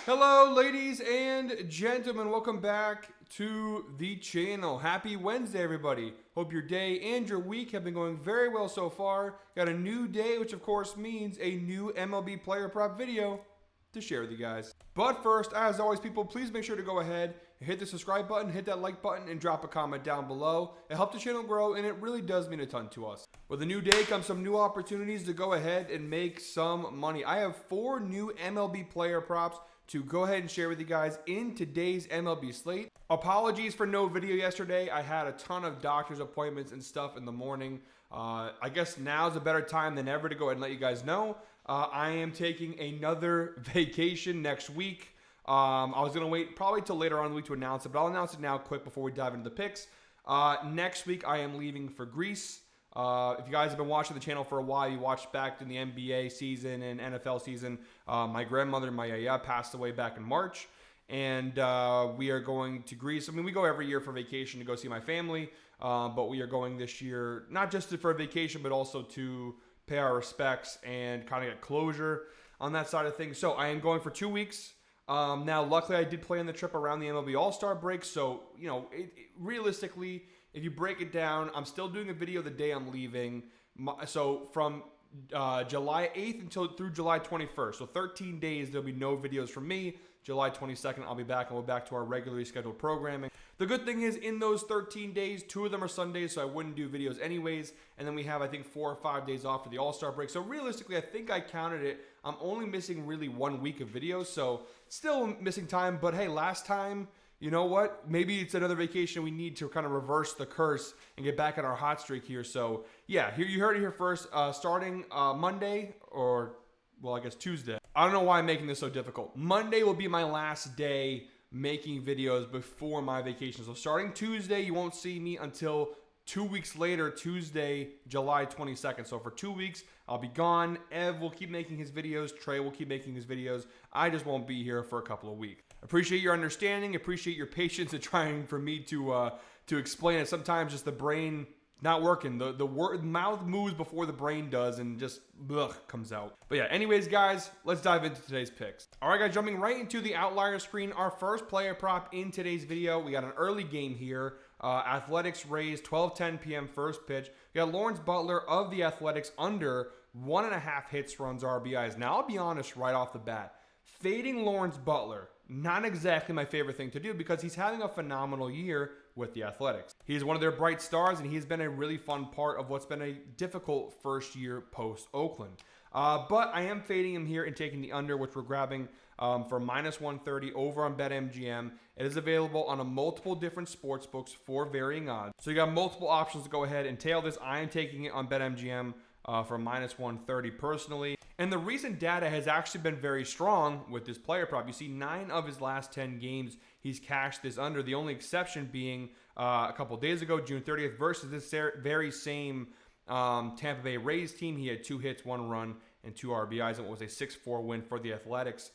Hello, ladies and gentlemen. Welcome back to the channel. Happy Wednesday, everybody. Hope your day and your week have been going very well so far. Got a new day, which of course means a new MLB Player Prop video to share with you guys. But first, as always, people, please make sure to go ahead and hit the subscribe button, hit that like button, and drop a comment down below. It helps the channel grow, and it really does mean a ton to us. With a new day comes some new opportunities to go ahead and make some money. I have 4 new MLB Player Props to go ahead and share with you guys in today's MLB slate. Apologies for no video yesterday. I had a ton of doctor's appointments and stuff in the morning. I guess now's a better time than ever to go ahead and let you guys know. I am taking another vacation next week. I was going to wait probably till later on in the week to announce it, but I'll announce it now quick before we dive into the picks. Next week, I am leaving for Greece. If you guys have been watching the channel for a while, you watched back in the NBA season and NFL season. My grandmother, my yaya, passed away back in March, and we are going to Greece. I mean, we go every year for vacation to go see my family, but we are going this year, not just for a vacation, but also to pay our respects and kind of get closure on that side of things. So I am going for 2 weeks. Now, luckily, I did plan the trip around the MLB All-Star break, so, you know, realistically, if you break it down, I'm still doing a video the day I'm leaving. So from July 8th through July 21st. So 13 days, there'll be no videos from me. July 22nd, I'll be back, and we'll back to our regularly scheduled programming. The good thing is, in those 13 days, 2 of them are Sundays, so I wouldn't do videos anyways. And then we have, I think, 4 or 5 days off for the All-Star break. So realistically, I think I counted it. I'm only missing really 1 week of videos, so still missing time. But hey, last time, you know what? Maybe it's another vacation we need to kind of reverse the curse and get back on our hot streak here. So, yeah, here you heard it here first. Starting Monday or, well, I guess Tuesday. I don't know why I'm making this so difficult. Monday will be my last day making videos before my vacation. So starting Tuesday, you won't see me until 2 weeks later, Tuesday, July 22nd. So for 2 weeks, I'll be gone. Ev will keep making his videos. Trey will keep making his videos. I just won't be here for a couple of weeks. Appreciate your understanding. Appreciate your patience in trying for me to explain it. Sometimes just the brain not working. The mouth moves before the brain does, and just comes out. But yeah, anyways, guys, let's dive into today's picks. All right, guys, jumping right into the outlier screen. Our first player prop in today's video. We got an early game here. Athletics Rays, 12:10 p.m. first pitch. We got Lawrence Butler of the Athletics under 1.5 hits, runs, RBIs. Now, I'll be honest right off the bat. Fading Lawrence Butler, not exactly my favorite thing to do because he's having a phenomenal year with the Athletics. He's one of their bright stars, and he's been a really fun part of what's been a difficult first year post-Oakland. But I am fading him here and taking the under, which we're grabbing for -130 over on BetMGM. It is available on a multiple different sports books for varying odds. So you got multiple options to go ahead and tail this. I am taking it on BetMGM for -130 personally. And the recent data has actually been very strong with this player prop. You see 9 of his last 10 games, he's cashed this under. The only exception being a couple days ago, June 30th, versus this very same Tampa Bay Rays team. He had 2 hits, 1 run, and 2 RBIs. And it was a 6-4 win for the Athletics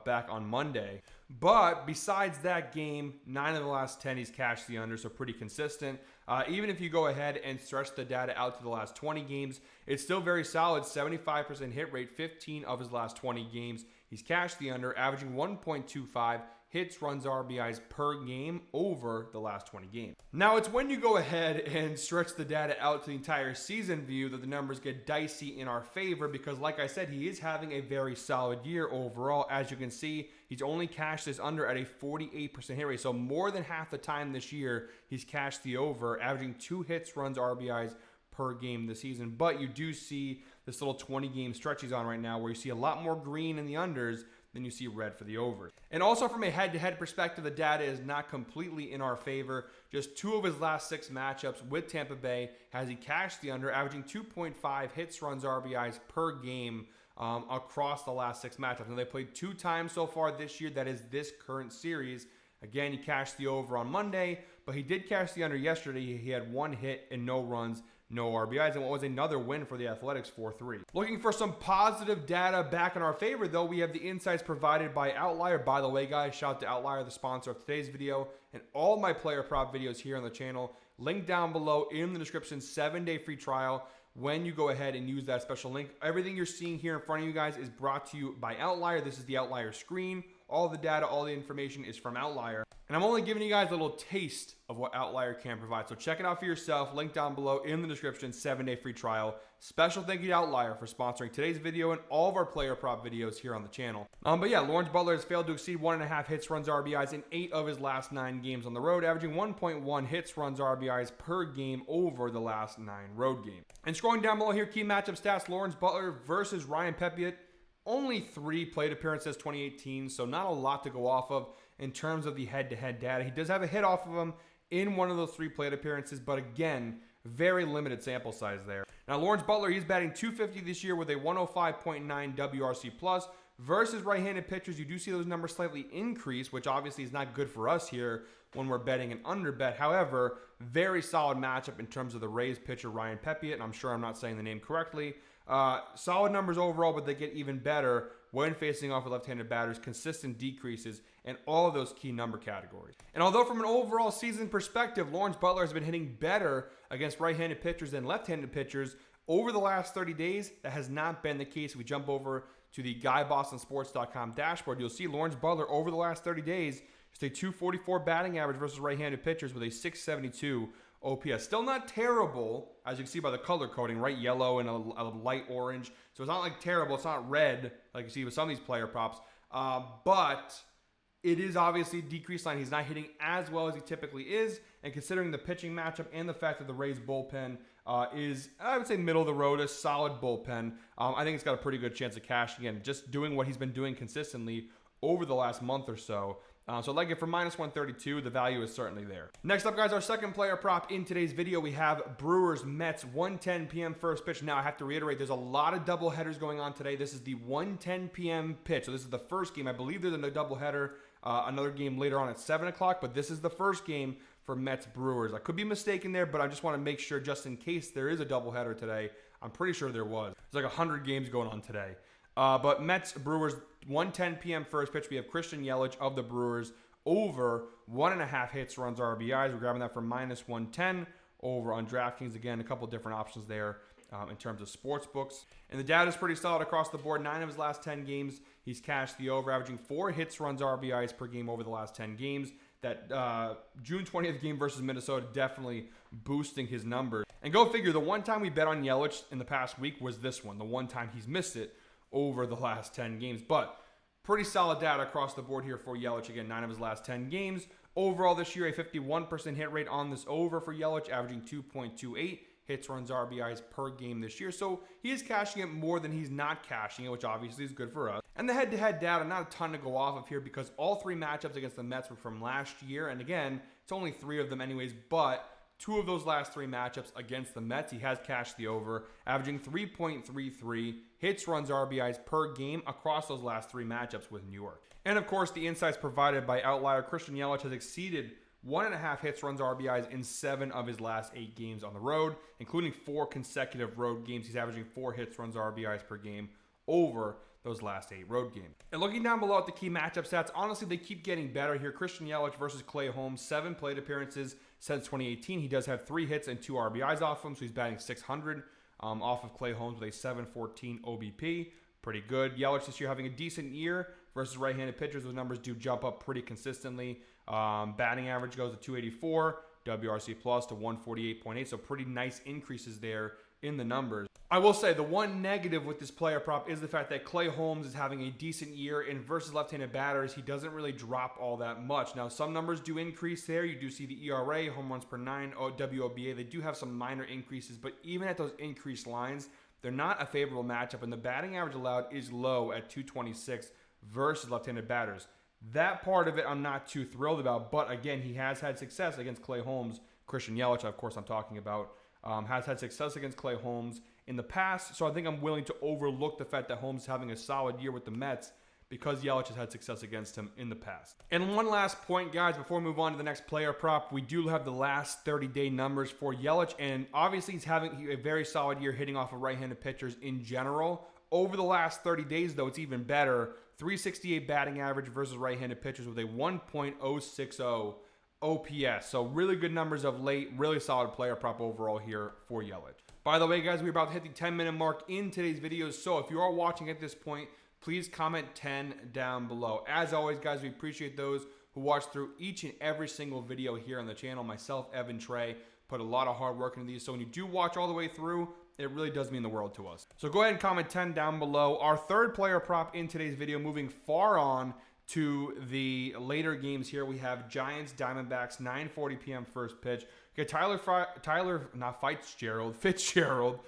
back on Monday. But besides that game, 9 of the last 10 he's cashed the under, so pretty consistent. Even if you go ahead and stretch the data out to the last 20 games, it's still very solid. 75% hit rate, 15 of his last 20 games. He's cashed the under, averaging 1.25 hits, runs, RBIs per game over the last 20 games. Now, it's when you go ahead and stretch the data out to the entire season view that the numbers get dicey in our favor because, like I said, he is having a very solid year overall. As you can see, he's only cashed this under at a 48% hit rate. So more than half the time this year, he's cashed the over, averaging 2 hits, runs, RBIs per game this season. But you do see this little 20-game stretch he's on right now where you see a lot more green in the unders than you see red for the overs. And also from a head-to-head perspective, the data is not completely in our favor. Just 2 of his last 6 matchups with Tampa Bay has he cashed the under, averaging 2.5 hits, runs, RBIs per game across the last 6 matchups. Now, they played 2 times so far this year. That is this current series. Again, he cashed the over on Monday, but he did cash the under yesterday. He had 1 hit and no runs, no RBIs, and what was another win for the Athletics, 4-3. Looking for some positive data back in our favor, though, we have the insights provided by Outlier. By the way, guys, shout out to Outlier, the sponsor of today's video, and all my player prop videos here on the channel. Link down below in the description, 7-day free trial. when you go ahead and use that special link. Everything you're seeing here in front of you guys is brought to you by Outlier. This is the Outlier screen. All the data, all the information is from Outlier. And I'm only giving you guys a little taste of what Outlier can provide. So check it out for yourself. Link down below in the description, 7-day free trial. Special thank you to Outlier for sponsoring today's video and all of our player prop videos here on the channel. But yeah, Lawrence Butler has failed to exceed 1.5 hits, runs, RBIs in 8 of his last 9 games on the road, averaging 1.1 hits, runs, RBIs per game over the last 9 road games. And scrolling down below here, key matchup stats, Lawrence Butler versus Ryan Pepiot. Only 3 plate appearances 2018, so not a lot to go off of in terms of the head-to-head data. He does have a hit off of him in one of those 3 plate appearances, but again, very limited sample size there. Now, Lawrence Butler, he's batting .250 this year with a 105.9 WRC plus versus right-handed pitchers. You do see those numbers slightly increase, which obviously is not good for us here when we're betting an under bet. However, very solid matchup in terms of the Rays pitcher Ryan Pepiot, and I'm sure I'm not saying the name correctly. Solid numbers overall, but they get even better when facing off with left-handed batters, consistent decreases in all of those key number categories. And although from an overall season perspective, Lawrence Butler has been hitting better against right-handed pitchers than left-handed pitchers over the last 30 days, that has not been the case. If we jump over to the GuyBostonSports.com dashboard, you'll see Lawrence Butler over the last 30 days, just a .244 batting average versus right-handed pitchers with a .672 OPS. Still not terrible, as you can see by the color coding, right? Yellow and a light orange. So it's not like terrible. It's not red like you see with some of these player props. But it is obviously a decreased line. He's not hitting as well as he typically is. And considering the pitching matchup and the fact that the Rays bullpen is, I would say, middle of the road, a solid bullpen, I think it's got a pretty good chance of cashing in. Just doing what he's been doing consistently over the last month or so. So like it for -132, the value is certainly there. Next up, guys, our second player prop in today's video, we have Brewers Mets 1:10 p.m. first pitch. Now, I have to reiterate, there's a lot of double headers going on today. This is the 1:10 p.m. pitch. So this is the first game. I believe there's a double header, another game later on at 7 o'clock, but this is the first game for Mets Brewers. I could be mistaken there, but I just want to make sure, just in case there is a double header today. I'm pretty sure there was. There's like 100 games going on today. But Mets Brewers 1:10 p.m. first pitch. We have Christian Yelich of the Brewers over 1.5 hits, runs, RBIs. We're grabbing that for -110 over on DraftKings. Again, a couple different options there in terms of sports books. And the data is pretty solid across the board. 9 of his last 10 games, he's cashed the over, averaging 4 hits, runs, RBIs per game over the last 10 games. That June 20th game versus Minnesota definitely boosting his numbers. And go figure, the one time we bet on Yelich in the past week was this one. The one time he's missed it over the last 10 games. But pretty solid data across the board here for Yelich. Again, 9 of his last 10 games. Overall this year, a 51% hit rate on this over for Yelich, averaging 2.28 hits, runs, RBIs per game this year. So he is cashing it more than he's not cashing it, which obviously is good for us. And the head-to-head data, not a ton to go off of here because all 3 matchups against the Mets were from last year. And again, it's only 3 of them anyways, but 2 of those last 3 matchups against the Mets, he has cashed the over, averaging 3.33 hits, runs, RBIs per game across those last 3 matchups with New York. And of course, the insights provided by Outlier, Christian Yelich has exceeded 1.5 hits, runs, RBIs in 7 of his last 8 games on the road, including 4 consecutive road games. He's averaging 4 hits, runs, RBIs per game over those last 8 road games. And looking down below at the key matchup stats, honestly, they keep getting better here. Christian Yelich versus Clay Holmes, 7 plate appearances since 2018. He does have 3 hits and 2 RBIs off him, so he's batting .600 off of Clay Holmes with a .714 OBP. Pretty good. Yelich this year having a decent year versus right-handed pitchers. Those numbers do jump up pretty consistently. Batting average goes to .284, WRC plus to 148.8, so pretty nice increases there in the numbers. I will say the one negative with this player prop is the fact that Clay Holmes is having a decent year, and versus left-handed batters, he doesn't really drop all that much. Now, some numbers do increase there. You do see the ERA, home runs per 9, WOBA. They do have some minor increases, but even at those increased lines, they're not a favorable matchup, and the batting average allowed is low at .226 versus left-handed batters. That part of it I'm not too thrilled about, but again, he has had success against Clay Holmes. Christian Yelich, of course, I'm talking about, has had success against Clay Holmes in the past, so I think I'm willing to overlook the fact that Holmes is having a solid year with the Mets because Yelich has had success against him in the past. And one last point, guys, before we move on to the next player prop, we do have the last 30-day numbers for Yelich, and obviously he's having a very solid year hitting off of right-handed pitchers in general. Over the last 30 days, though, it's even better. 368 batting average versus right-handed pitchers with a 1.060 OPS. So really good numbers of late. Really solid player prop overall here for Yelich. By the way, guys, we're about to hit the 10-minute mark in today's videos. So if you are watching at this point, please comment 10 down below. As always, guys, we appreciate those who watch through each and every single video here on the channel. Myself, Evan, Trey, put a lot of hard work into these. So when you do watch all the way through, it really does mean the world to us. So go ahead and comment 10 down below. Our third player prop in today's video, moving far on to the later games here. We have Giants, Diamondbacks, 9:40 p.m. first pitch. We got Fitzgerald,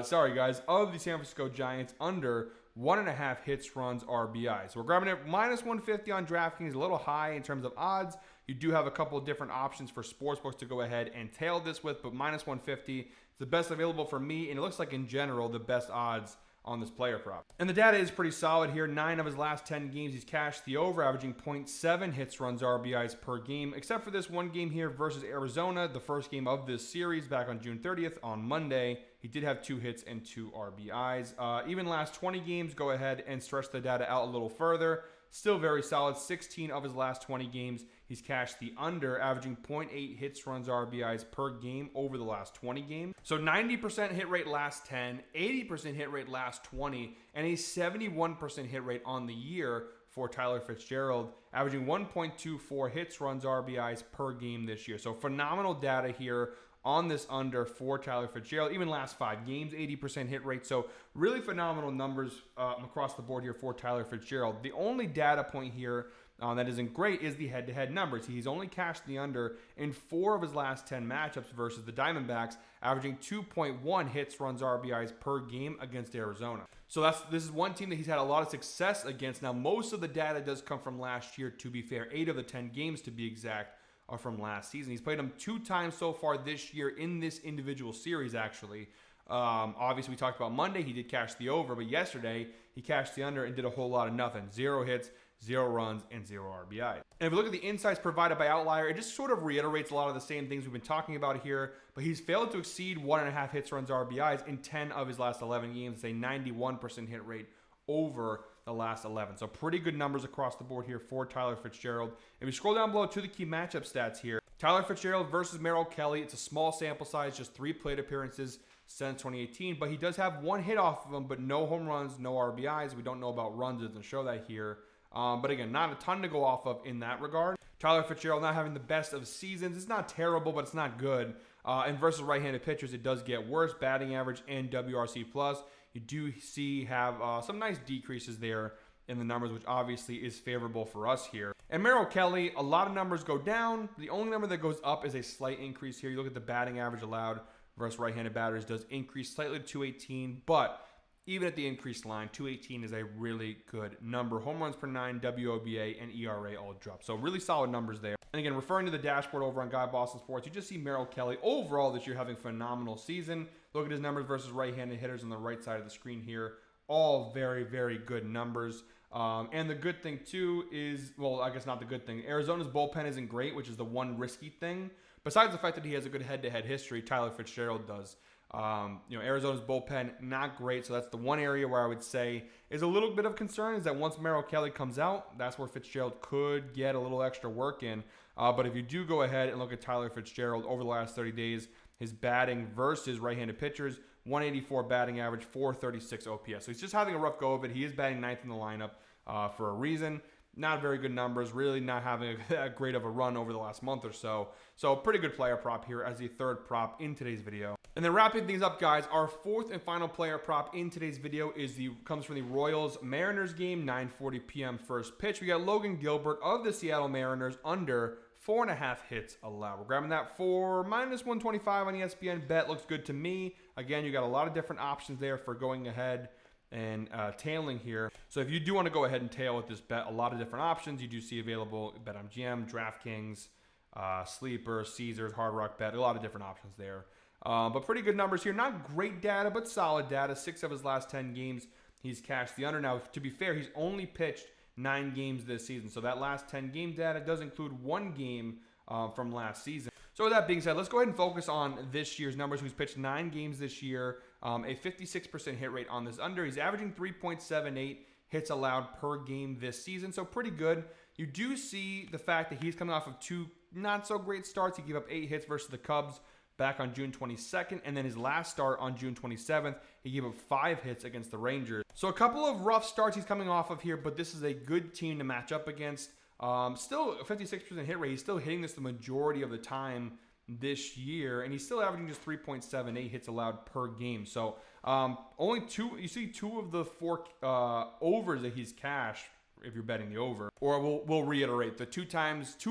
sorry guys, of the San Francisco Giants under 1.5 hits, runs, RBI. So we're grabbing it minus 150 on DraftKings, a little high in terms of odds. You do have a couple of different options for sportsbooks to go ahead and tail this with, but minus 150 is the best available for me, and it looks like in general the best odds on this player prop. And the data is pretty solid here. 9 of his last 10 games, he's cashed the over, averaging 0.7 hits, runs, RBIs per game, except for this one game here versus Arizona, the first game of this series back on June 30th on Monday. He did have 2 hits and 2 RBIs. Even last 20 games, go ahead and stretch the data out a little further. Still very solid. 16 of his last 20 games, he's cashed the under, averaging 0.8 hits, runs, RBIs per game over the last 20 games. So 90% hit rate last 10, 80% hit rate last 20, and a 71% hit rate on the year for Tyler Fitzgerald, averaging 1.24 hits, runs, RBIs per game this year. So phenomenal data here on this under for Tyler Fitzgerald. Even last 5 games, 80% hit rate. So really phenomenal numbers across the board here for Tyler Fitzgerald. The only data point here that isn't great is the head-to-head numbers. He's only cashed the under in 4 of his last 10 matchups versus the Diamondbacks, averaging 2.1 hits, runs, RBIs per game against Arizona. So this is one team that he's had a lot of success against. Now, most of the data does come from last year, to be fair. 8 of the 10 games, to be exact, are from last season. He's played them 2 times so far this year in this individual series, actually. Obviously, we talked about Monday. He did cash the over, but yesterday he cashed the under and did a whole lot of nothing. 0 hits, 0 runs, and 0 RBI. And if we look at the insights provided by Outlier, it just sort of reiterates a lot of the same things we've been talking about here, but he's failed to exceed 1.5 hits, runs, RBIs in 10 of his last 11 games, a 91% hit rate over the last 11. So pretty good numbers across the board here for Tyler Fitzgerald. If we scroll down below to the key matchup stats here, Tyler Fitzgerald versus Merrill Kelly. It's a small sample size, just 3 plate appearances since 2018, but he does have 1 hit off of them, but no home runs, no RBIs. We don't know about runs, it doesn't show that here. But again, not a ton to go off of in that regard. Tyler Fitzgerald not having the best of seasons. It's not terrible, but it's not good. And versus right-handed pitchers, it does get worse. Batting average and WRC+. You do see have some nice decreases there in the numbers, which obviously is favorable for us here. And Merrill Kelly, a lot of numbers go down. The only number that goes up is a slight increase here. You look at the batting average allowed versus right-handed batters, does increase slightly to 218, but even at the increased line, 218 is a really good number. Home runs per 9, WOBA, and ERA all drop. So really solid numbers there. And again, referring to the dashboard over on Guy Boston Sports, you just see Merrill Kelly overall this year having a phenomenal season. Look at his numbers versus right-handed hitters on the right side of the screen here. All very, very good numbers. And the good thing, too, is, well, I guess not the good thing. Arizona's bullpen isn't great, which is the one risky thing. Besides the fact that he has a good head-to-head history, Tyler Fitzgerald does. Arizona's bullpen, not great. So that's the one area where I would say is a little bit of concern, is that once Merrill Kelly comes out, that's where Fitzgerald could get a little extra work in. But if you do go ahead and look at Tyler Fitzgerald over the last 30 days, his batting versus right-handed pitchers, 184 batting average, 436 OPS. So he's just having a rough go of it. He is batting 9th in the lineup for a reason. Not very good numbers, really not having that great of a run over the last month or so. So pretty good player prop here as the third prop in today's video. And then wrapping things up, guys, our fourth and final player prop in today's video comes from the Royals-Mariners game, 9:40 p.m. first pitch. We got Logan Gilbert of the Seattle Mariners under 4.5 hits allowed. We're grabbing that for minus 125 on ESPN bet. Looks good to me. Again, you got a lot of different options there for going ahead and tailing here. So if you do want to go ahead and tail with this bet, a lot of different options you do see available. BetMGM, DraftKings, Sleeper, Caesars, Hard Rock Bet, a lot of different options there. But pretty good numbers here. Not great data, but solid data. 6 of his last 10 games, he's cashed the under. Now, to be fair, he's only pitched 9 games this season. So that last 10 game data does include 1 game from last season. So with that being said, let's go ahead and focus on this year's numbers. He's pitched 9 games this year, a 56% hit rate on this under. He's averaging 3.78 hits allowed per game this season, so pretty good. You do see the fact that he's coming off of 2 not so great starts. He gave up 8 hits versus the Cubs back on June 22nd, and then his last start on June 27th, he gave up 5 hits against the Rangers. So a couple of rough starts he's coming off of here, but this is a good team to match up against. Still a 56% hit rate. He's still hitting this the majority of the time this year, and he's still averaging just 3.78 hits allowed per game. So only you see 2 of the 4 overs that he's cashed, if you're betting the over. Or we'll reiterate, the 2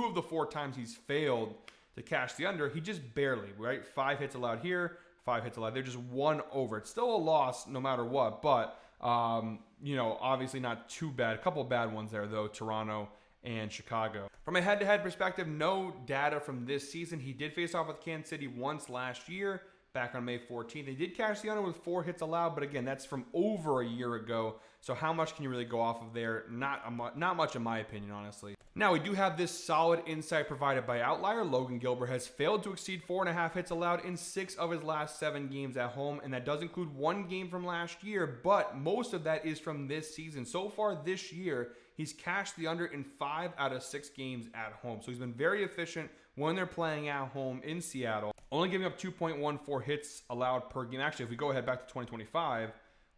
of the 4 times he's failed to cash the under, he just barely, right? 5 hits allowed here, 5 hits allowed there, just 1 over. It's still a loss no matter what, but obviously not too bad. A couple of bad ones there though, Toronto and Chicago. From a head-to-head perspective, no data from this season. He did face off with Kansas City once last year, back on May 14th. They did cash the under with 4 hits allowed, but again, that's from over a year ago. So how much can you really go off of there? Not much in my opinion, honestly. Now, we do have this solid insight provided by Outlier. Logan Gilbert has failed to exceed 4.5 hits allowed in 6 of his last 7 games at home, and that does include 1 game from last year, but most of that is from this season. So far this year, he's cashed the under in 5 out of 6 games at home. So he's been very efficient when they're playing at home in Seattle. Only giving up 2.14 hits allowed per game. Actually, if we go ahead back to 2025,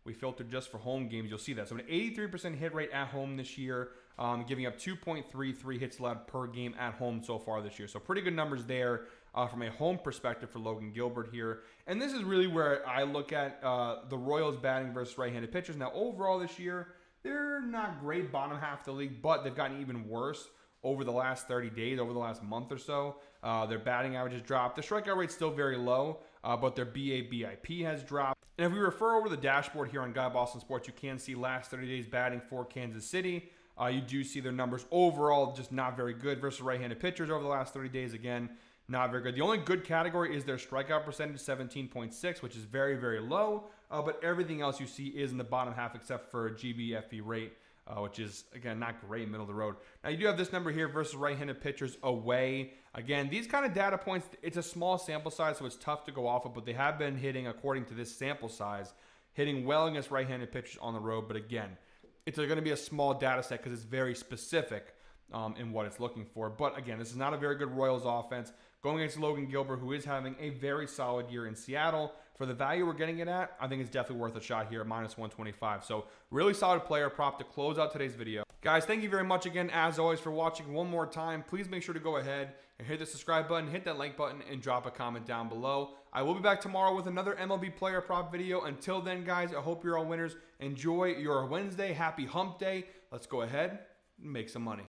we filtered just for home games, you'll see that. So an 83% hit rate at home this year, giving up 2.33 hits allowed per game at home so far this year. So pretty good numbers there from a home perspective for Logan Gilbert here. And this is really where I look at the Royals batting versus right-handed pitchers. Now, overall this year, they're not great bottom half of the league, but they've gotten even worse over the last 30 days, over the last month or so. Their batting average has dropped. The strikeout rate's still very low, but their BABIP has dropped. And if we refer over the dashboard here on Guy Boston Sports, you can see last 30 days batting for Kansas City. You do see their numbers overall just not very good versus right-handed pitchers over the last 30 days. Again, not very good. The only good category is their strikeout percentage, 17.6, which is very, very low. But everything else you see is in the bottom half except for GBFB rate, which is, again, not great, middle of the road. Now, you do have this number here versus right-handed pitchers away. Again, these kind of data points, it's a small sample size, so it's tough to go off of, but they have been hitting, according to this sample size, hitting well against right-handed pitchers on the road. But again, it's going to be a small data set because it's very specific in what it's looking for. But again, this is not a very good Royals offense. Going against Logan Gilbert, who is having a very solid year in Seattle. For the value we're getting it at, I think it's definitely worth a shot here at -125. So really solid player prop to close out today's video. Guys, thank you very much again, as always, for watching one more time. Please make sure to go ahead and hit the subscribe button, hit that like button, and drop a comment down below. I will be back tomorrow with another MLB player prop video. Until then, guys, I hope you're all winners. Enjoy your Wednesday. Happy hump day. Let's go ahead and make some money.